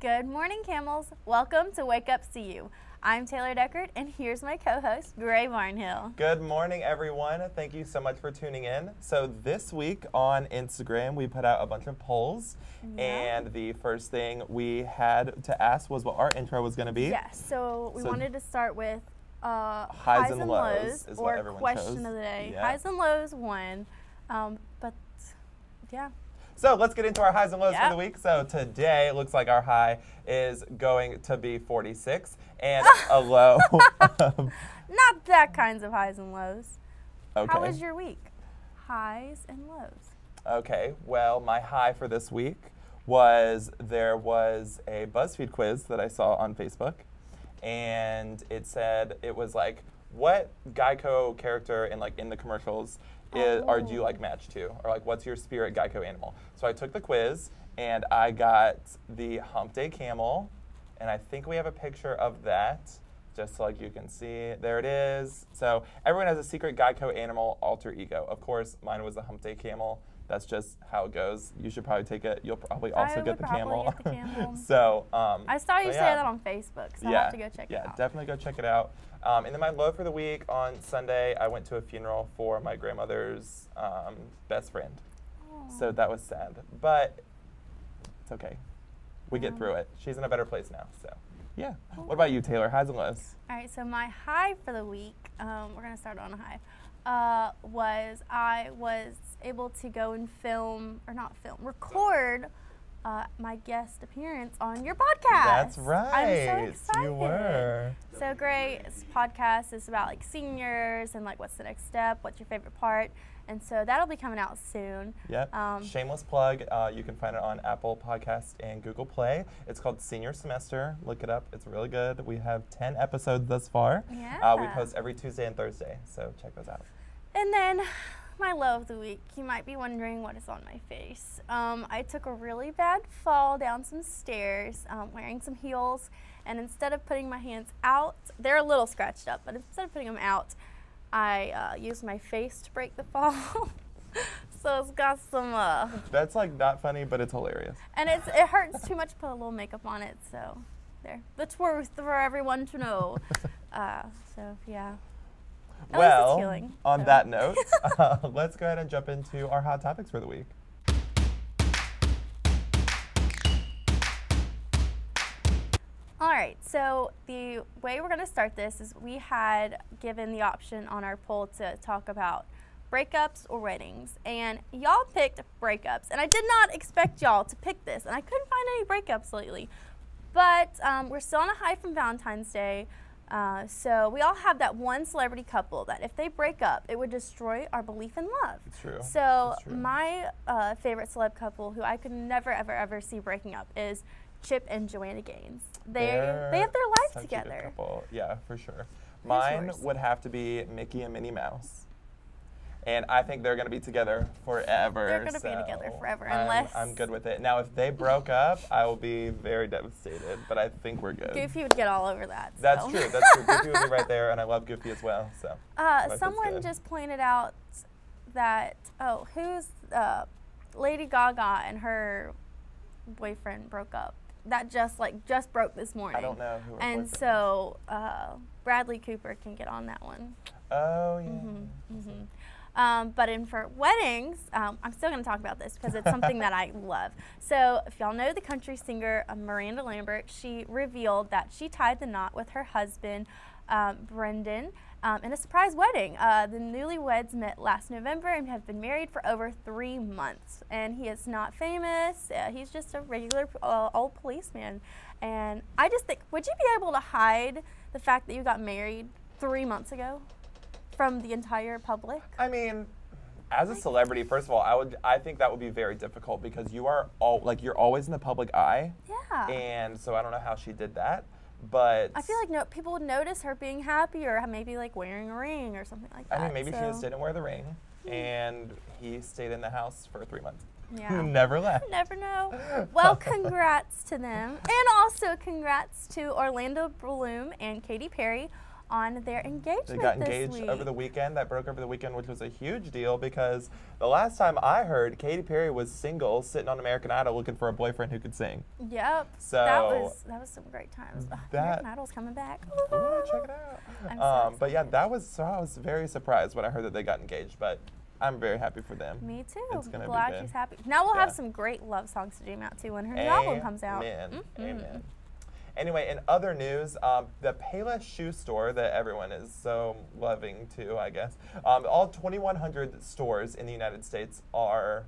Good morning, Camels. Welcome to Wake Up CU. I'm Taylor Deckard, and here's my co-host, Gray Barnhill. Good morning, everyone. Thank you so much for tuning in. So this week on Instagram, we put out a bunch of polls, and the first thing we had to ask was what our intro was going to be. Yes, so we wanted to start with highs and lows is what or everyone question chose. of the day. Yeah. Highs and lows won, but yeah. So let's get into our highs and lows for the week. So today, it looks like our high is going to be 46 and a low. Not that kinds of highs and lows. Okay. How was your week? Highs and lows. Okay, well, my high for this week was there was a BuzzFeed quiz that I saw on Facebook, and it said, it was like, what Geico character in the commercials or do you like match to? Or like, what's your spirit Geico animal? So I took the quiz, and I got the Hump Day Camel, and I think we have a picture of that, just so like you can see. There it is. So everyone has a secret Geico animal alter ego. Of course, mine was the Hump Day Camel. That's just how it goes. You should probably take it. You'll probably also get the camel. Get the camel. So I saw you say that on Facebook, so I'll have to go check it out. Yeah, definitely go check it out. And then my low for the week, on Sunday, I went to a funeral for my grandmother's best friend. Aww. So that was sad, but it's okay. We get through it. She's in a better place now, so yeah. What about you, Taylor? Highs and lows? All right, so my high for the week, we're going to start on a high, was I was able to go and record my guest appearance on your podcast. That's right. I'm so excited. You were. So Gray's podcast is about like seniors and like what's the next step, what's your favorite part, and so that'll be coming out soon. Yep. Shameless plug. You can find it on Apple Podcast and Google Play. It's called Senior Semester. Look it up. It's really good. We have 10 episodes thus far. Yeah. We post every Tuesday and Thursday, so check those out. And then my low of the week, you might be wondering what is on my face. I took a really bad fall down some stairs wearing some heels, and instead of putting my hands out, they're a little scratched up, but instead of putting them out, I used my face to break the fall. So it's got some That's like not funny, but it's hilarious. and it hurts too much to put a little makeup on it, so there. The truth for everyone to know. So yeah. Well, healing, on that note, let's go ahead and jump into our hot topics for the week. All right, so the way we're going to start this is we had given the option on our poll to talk about breakups or weddings, and y'all picked breakups, and I did not expect y'all to pick this, and I couldn't find any breakups lately, but we're still on a high from Valentine's Day. So we all have that one celebrity couple that if they break up, it would destroy our belief in love. It's true. So It's true. my favorite celeb couple who I could never, ever, ever see breaking up is Chip and Joanna Gaines. They have their life such a together. good couple. Yeah, for sure. Mine yours? would have to be Mickey and Minnie Mouse. And I think they're going to be together forever. They're going to be together forever, I'm good with it. Now, if they broke up, I will be very devastated, but I think we're good. Goofy would get all over that. That's so. true. That's true. Goofy would be right there, and I love Goofy as well. So. Someone just pointed out that, who's Lady Gaga and her boyfriend broke up. That just broke this morning. I don't know who her And boyfriend so Bradley Cooper can get on that one. Oh, yeah. But for weddings, I'm still going to talk about this because it's something that I love. So if y'all know the country singer Miranda Lambert, she revealed that she tied the knot with her husband, Brendan, in a surprise wedding. The newlyweds met last November and have been married for over 3 months. And he is not famous. He's just a regular old policeman. And I just think, would you be able to hide the fact that you got married 3 months ago from the entire public? I mean, as a celebrity, first of all, I think that would be very difficult because you're always in the public eye. Yeah. And so I don't know how she did that, but I feel like people would notice her being happy or maybe like wearing a ring or something like that. I mean, maybe she just didn't wear the ring, and he stayed in the house for 3 months. Yeah. Never left. Never know. Well, congrats to them. And also congrats to Orlando Bloom and Katy Perry on their engagement They got this engaged week. over the weekend. That broke over the weekend, which was a huge deal because the last time I heard, Katy Perry was single, sitting on American Idol looking for a boyfriend who could sing. Yep. So that was some great times. that- American Idol's coming back. Ooh, check it out. I'm so But yeah, I was very surprised when I heard that they got engaged, but I'm very happy for them. Me too. It's gonna be Glad good. she's happy. Now we'll have Yeah. some great love songs to jam out to when her new album comes out. Amen. Amen. Anyway, in other news, the Payless shoe store that everyone is so loving to, I guess, all 2,100 stores in the United States are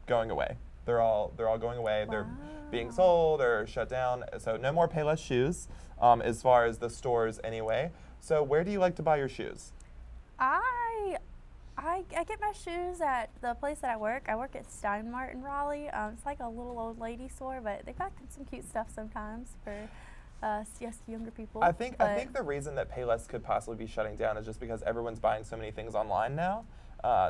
going away. They're all going away. They're being sold or shut down. So no more Payless shoes, as far as the stores anyway. So where do you like to buy your shoes? I get my shoes at the place that I work. I work at Steinmart in Raleigh. It's like a little old lady store, but they've got some cute stuff sometimes for just younger people. I think the reason that Payless could possibly be shutting down is just because everyone's buying so many things online now.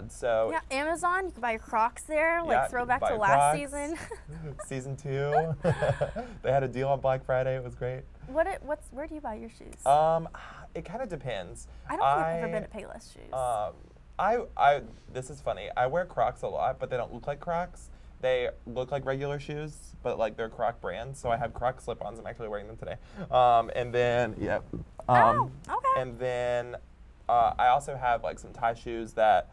So yeah, Amazon, you can buy your Crocs there, Yeah, like throwback buy to last Crocs. season. Season 2. They had a deal on Black Friday. It was great. Where do you buy your shoes? It kind of depends. I don't think I've ever been to Payless shoes. This is funny. I wear Crocs a lot, but they don't look like Crocs. They look like regular shoes, but like they're Croc brands. So I have Croc slip-ons. I'm actually wearing them today. And then, yep. Okay. And then I also have like some tie shoes that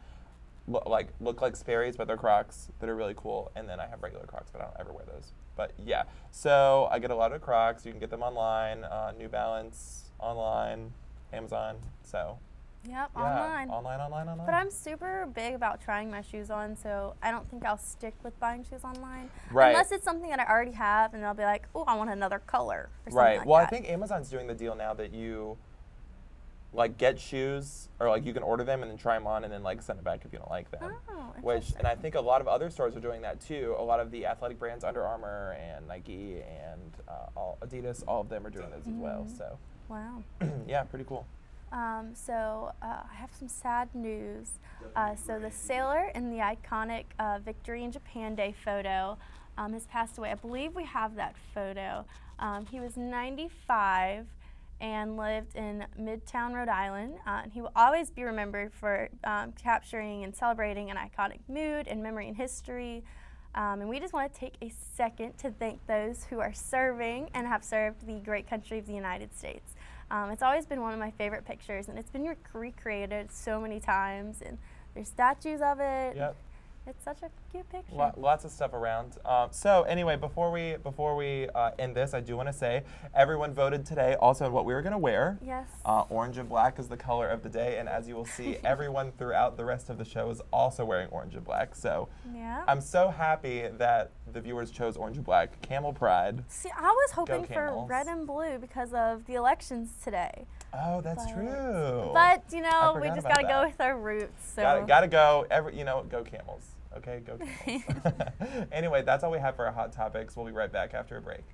look like Sperry's, but they're Crocs that are really cool. And then I have regular Crocs, but I don't ever wear those. But yeah, so I get a lot of Crocs. You can get them online, New Balance online, Amazon. So Yep, yeah, online. online. But I'm super big about trying my shoes on, so I don't think I'll stick with buying shoes online. Right. Unless it's something that I already have, and I'll be like, oh, I want another color or something Right. like Well, that. I think Amazon's doing the deal now that you like get shoes, or like you can order them and then try them on and then like send it back if you don't like them. Oh, And I think a lot of other stores are doing that too. A lot of the athletic brands, Under Armour and Nike and Adidas, all of them are doing those as well. So wow. yeah, pretty cool. So I have some sad news. So the sailor in the iconic Victory in Japan Day photo has passed away. I believe we have that photo. He was 95 and lived in Midtown, Rhode Island. And he will always be remembered for capturing and celebrating an iconic mood and memory and history. And we just want to take a second to thank those who are serving and have served the great country of the United States. It's always been one of my favorite pictures, and it's been recreated so many times, and there's statues of it. Yep. It's such a cute picture. Lots of stuff around. So anyway, before we end this, I do want to say everyone voted today also on what we were going to wear. Yes. Orange and black is the color of the day, and as you will see, everyone throughout the rest of the show is also wearing orange and black. So Yeah. I'm so happy that the viewers chose orange and black. Camel Pride. See, I was hoping for Camels. red and blue because of the elections today. Oh, that's true. But, you know, we forgot just about got to go that. with our roots. So. Gotta go. Go Camels. Okay, go Camels. Anyway, that's all we have for our hot topics. We'll be right back after a break.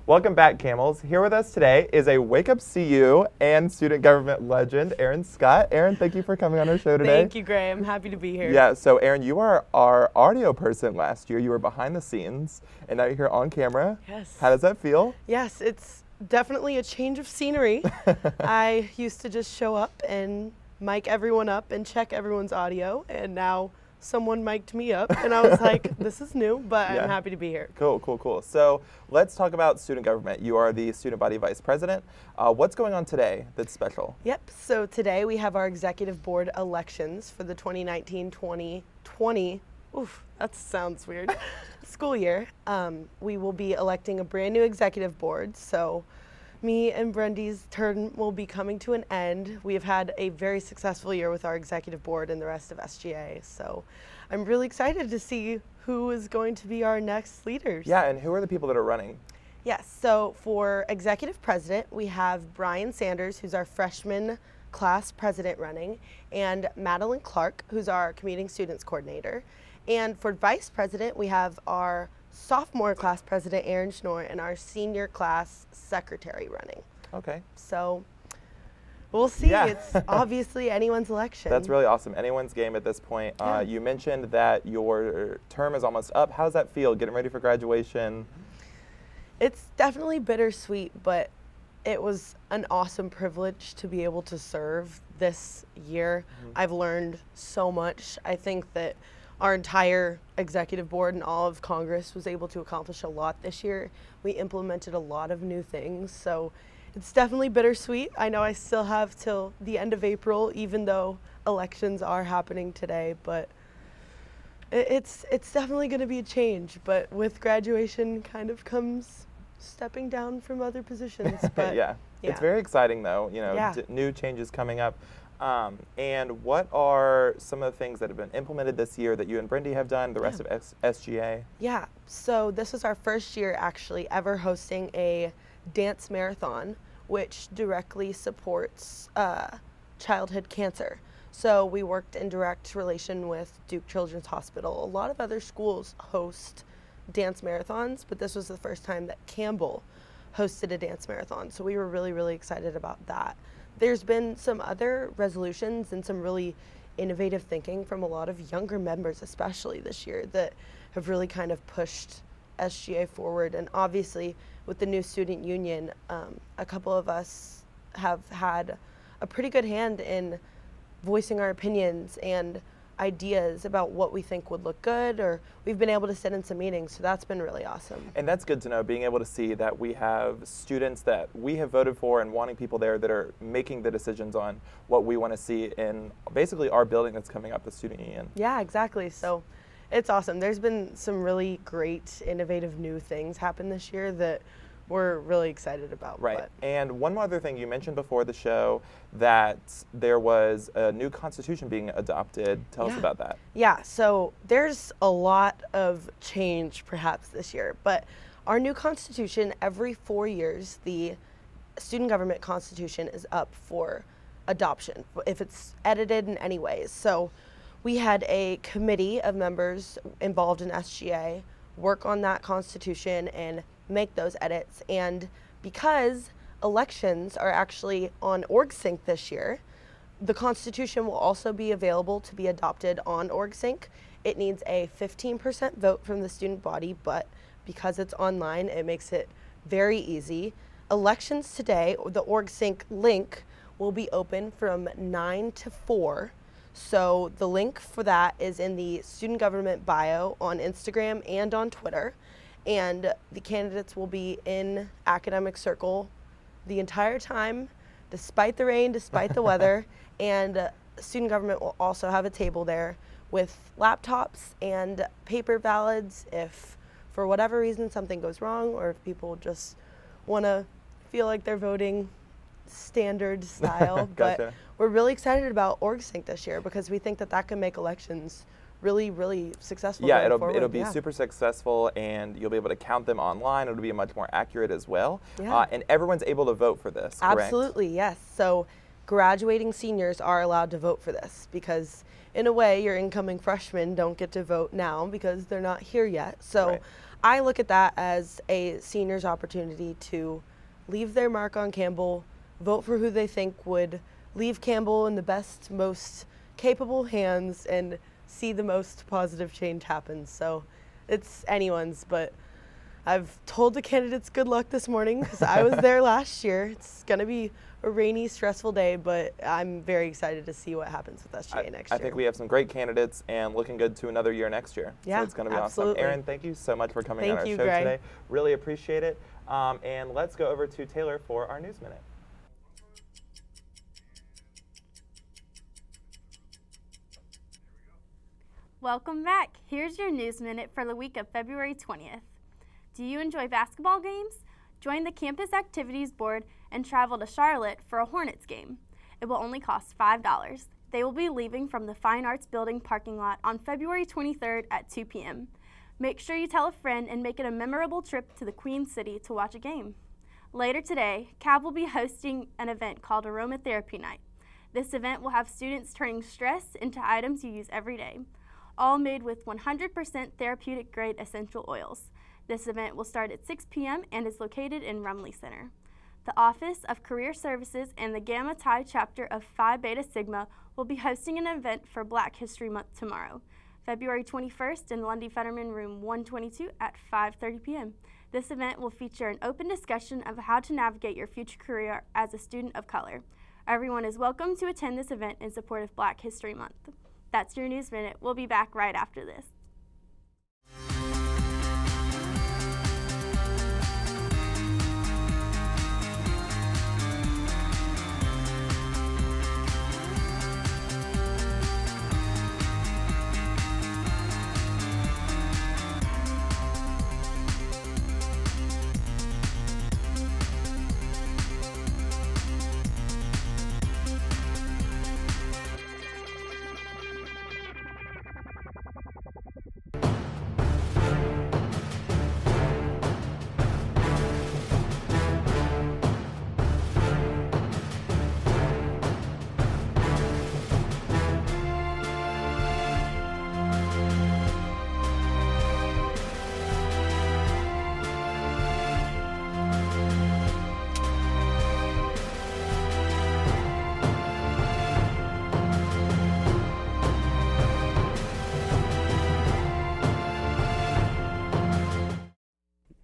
Welcome back, Camels. Here with us today is a Wake Up CU and student government legend, Erin Scott. Erin, thank you for coming on our show today. Thank you, Graham. Happy to be here. Yeah, so Erin, you are our audio person last year. You were behind the scenes, and now you're here on camera. Yes. How does that feel? Yes, it's definitely a change of scenery. I used to just show up and mic everyone up and check everyone's audio, and now someone mic'd me up, and I was like, this is new, but Yeah. I'm happy to be here. Cool, cool, cool. So let's talk about student government. You are the student body vice president. What's going on today that's special? Yep, so today we have our executive board elections for the 2019-2020, oof, that sounds weird, school year. We will be electing a brand new executive board, so me and Brendy's term will be coming to an end. We have had a very successful year with our executive board and the rest of SGA, so I'm really excited to see who is going to be our next leaders. Yeah, and who are the people that are running? Yes, so for executive president, we have Brian Sanders, who's our freshman class president running, and Madeline Clark, who's our commuting students coordinator. And for vice president, we have our sophomore class president, Erin Scott, and our senior class secretary running. Okay. So we'll see. Yeah. It's obviously anyone's election. That's really awesome. Anyone's game at this point. Yeah. You mentioned that your term is almost up. How does that feel, getting ready for graduation? It's definitely bittersweet, but it was an awesome privilege to be able to serve this year. I've learned so much. I think that our entire executive board and all of Congress was able to accomplish a lot this year. We implemented a lot of new things, so it's definitely bittersweet. I know I still have till the end of April, even though elections are happening today, but it's definitely going to be a change. But with graduation kind of comes stepping down from other positions. But Yeah. It's very exciting, though. You know, Yeah. New changes coming up. And what are some of the things that have been implemented this year that you and Brendy have done, the rest of SGA? Yeah, so this was our first year actually ever hosting a dance marathon, which directly supports childhood cancer. So we worked in direct relation with Duke Children's Hospital. A lot of other schools host dance marathons, but this was the first time that Campbell hosted a dance marathon. So we were really, really excited about that. There's been some other resolutions and some really innovative thinking from a lot of younger members, especially this year, that have really kind of pushed SGA forward. And obviously, with the new student union, a couple of us have had a pretty good hand in voicing our opinions and ideas about what we think would look good, or we've been able to sit in some meetings, so that's been really awesome. And that's good to know, being able to see that we have students that we have voted for and wanting people there that are making the decisions on what we want to see in basically our building that's coming up, the student union. Yeah, exactly. So it's awesome. There's been some really great, innovative new things happen this year that we're really excited about. Right. But And one more other thing, you mentioned before the show that there was a new constitution being adopted. Tell us Yeah. about that. yeah, so there's a lot of change perhaps this year, but our new constitution, every 4 years, the student government constitution is up for adoption if it's edited in any ways. So we had a committee of members involved in SGA work on that constitution and make those edits. And because elections are actually on OrgSync this year, the Constitution will also be available to be adopted on OrgSync. It needs a 15% vote from the student body, but because it's online, it makes it very easy. Elections today, the OrgSync link will be open from 9 to 4. So the link for that is in the student government bio on Instagram and on Twitter. And the candidates will be in academic circle the entire time, despite the rain, despite the weather. And student government will also have a table there with laptops and paper ballots if, for whatever reason, something goes wrong, or if people just want to feel like they're voting standard style. But Gotcha. we're really excited about OrgSync this year because we think that that can make elections really, really successful. Yeah, going it'll forward. be super successful, and you'll be able to count them online. It'll be much more accurate as well. Yeah. And everyone's able to vote for this, correct? Absolutely, yes. So graduating seniors are allowed to vote for this because, in a way, your incoming freshmen don't get to vote now because they're not here yet. So Right. I look at that as a senior's opportunity to leave their mark on Campbell, vote for who they think would leave Campbell in the best, most capable hands, and see the most positive change happen. So it's anyone's, but I've told the candidates good luck this morning because I was there last year. It's going to be a rainy, stressful day, but I'm very excited to see what happens with SGA next year. I think we have some great candidates and looking good to another year next year. Yeah, so it's going to be absolutely. awesome. Erin, thank you so much for coming on our show Gray. today. Really appreciate it. And let's go over to Taylor for our News Minute. Welcome back. Here's your News Minute for the week of February 20th. Do you enjoy basketball games? Join the Campus Activities Board and travel to Charlotte for a Hornets game. It will only cost $5. They will be leaving from the Fine Arts Building parking lot on February 23rd at 2 p.m. Make sure you tell a friend and make it a memorable trip to the Queen City to watch a game. Later today, CAB will be hosting an event called Aromatherapy Night. This event will have students turning stress into items you use every day, all made with 100% therapeutic grade essential oils. This event will start at 6 p.m. and is located in Rumley Center. The Office of Career Services and the Gamma Chi chapter of Phi Beta Sigma will be hosting an event for Black History Month tomorrow, February 21st in Lundy Fetterman Room 122 at 5:30 p.m. This event will feature an open discussion of how to navigate your future career as a student of color. Everyone is welcome to attend this event in support of Black History Month. That's your News Minute. We'll be back right after this.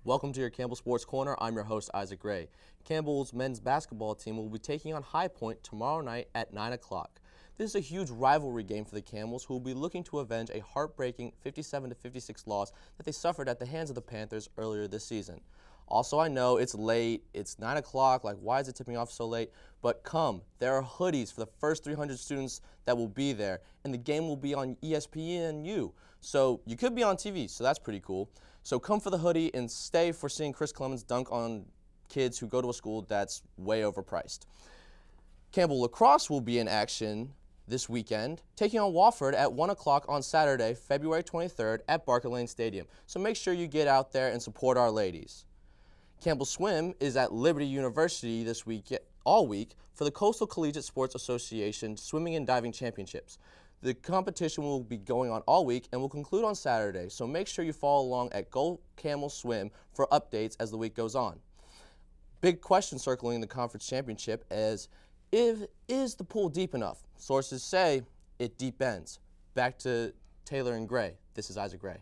Welcome to your Campbell Sports Corner. I'm your host, Isaac Gray. Campbell's men's basketball team will be taking on High Point tomorrow night at 9 o'clock. This is a huge rivalry game for the Camels, who will be looking to avenge a heartbreaking 57-56 loss that they suffered at the hands of the Panthers earlier this season. Also, I know it's late, it's 9 o'clock, like why is it tipping off so late? But come, there are hoodies for the first 300 students that will be there, and the game will be on ESPNU. So you could be on TV, so that's pretty cool. So come for the hoodie and stay for seeing Chris Clemens dunk on kids who go to a school that's way overpriced. Campbell lacrosse will be in action this weekend, taking on Wofford at 1 o'clock on Saturday, February 23rd at Barker Lane Stadium. So make sure you get out there and support our ladies. Campbell Swim is at Liberty University this week, all week, for the Coastal Collegiate Sports Association Swimming and Diving Championships. The competition will be going on all week and will conclude on Saturday, so make sure you follow along at Go Camel Swim for updates as the week goes on. Big question circling the conference championship is the pool deep enough? Sources say it deep ends. Back to Taylor and Gray. This is Isaac Gray.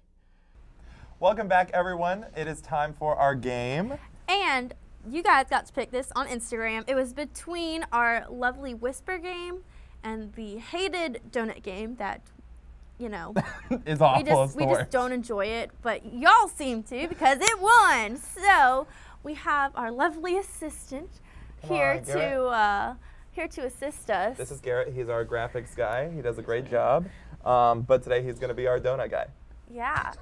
Welcome back, everyone. It is time for our game. And you guys got to pick this on Instagram. It was between our lovely Whisper game and the hated donut game that, you know, is awful. we just don't enjoy it, but y'all seem to because it won. So we have our lovely assistant here to assist us. This is Garrett. He's our graphics guy. He does a great job. But today he's going to be our donut guy. Yeah.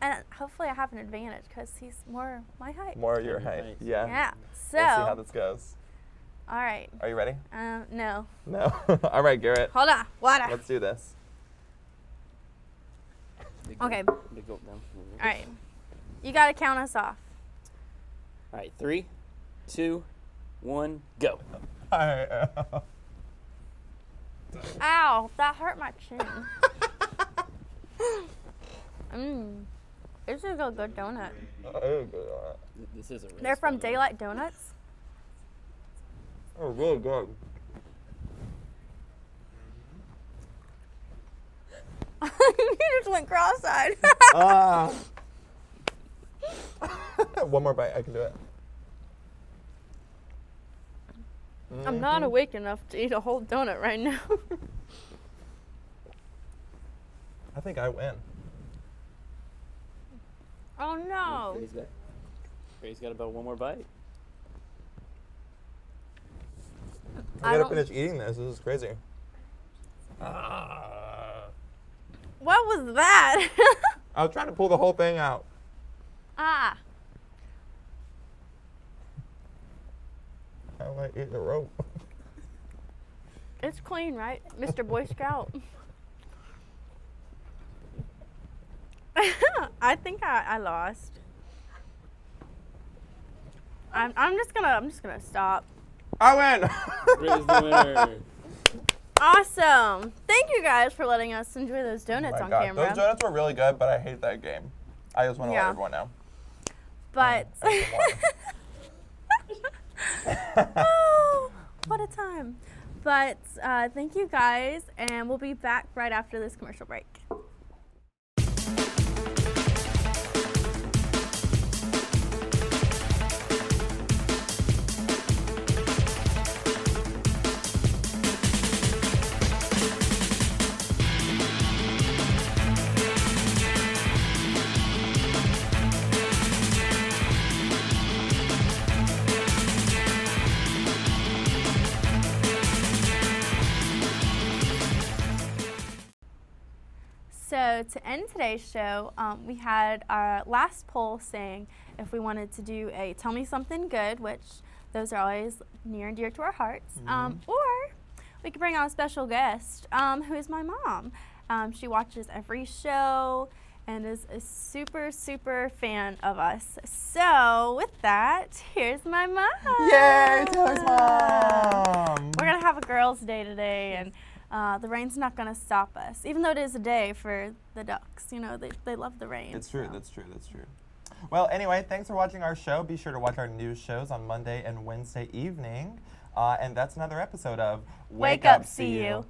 And hopefully I have an advantage because he's more my height. More your height. Yeah. Yeah. So we'll see how this goes. All right. Are you ready? No. No. All right, Garrett. Hold on. Water. Let's do this. Okay. All right. You got to count us off. All right. 3, 2, 1, go. All right. Ow, that hurt my chin. This is a good donut. This is a really They're from fun Daylight Donuts. Oh, really good. You just went cross-eyed. One more bite. I can do it. I'm not awake enough to eat a whole donut right now. I think I win. Oh no. Gray's got about one more bite. I gotta finish eating this. This is crazy. What was that? I was trying to pull the whole thing out. Ah. I like eating the rope. It's clean, right, Mr. Boy Scout? I think I lost. I'm just gonna stop. I win. Gray's the winner. Awesome. Thank you guys for letting us enjoy those donuts on camera. Those donuts were really good, but I hate that game. I just want to let everyone know. But oh, what a time. But thank you guys, and we'll be back right after this commercial break. So to end today's show, we had our last poll saying if we wanted to do a Tell Me Something Good, which those are always near and dear to our hearts, or we could bring on a special guest, who is my mom. She watches every show and is a super, super fan of us. So with that, here's my mom. Yay, Taylor's mom. We're going to have a girls' day today, and the rain's not going to stop us, even though it is a day for the Ducks. You know, they love the rain. It's true, that's true, that's true. Well, anyway, thanks for watching our show. Be sure to watch our news shows on Monday and Wednesday evening. And that's another episode of Wake Up, See You.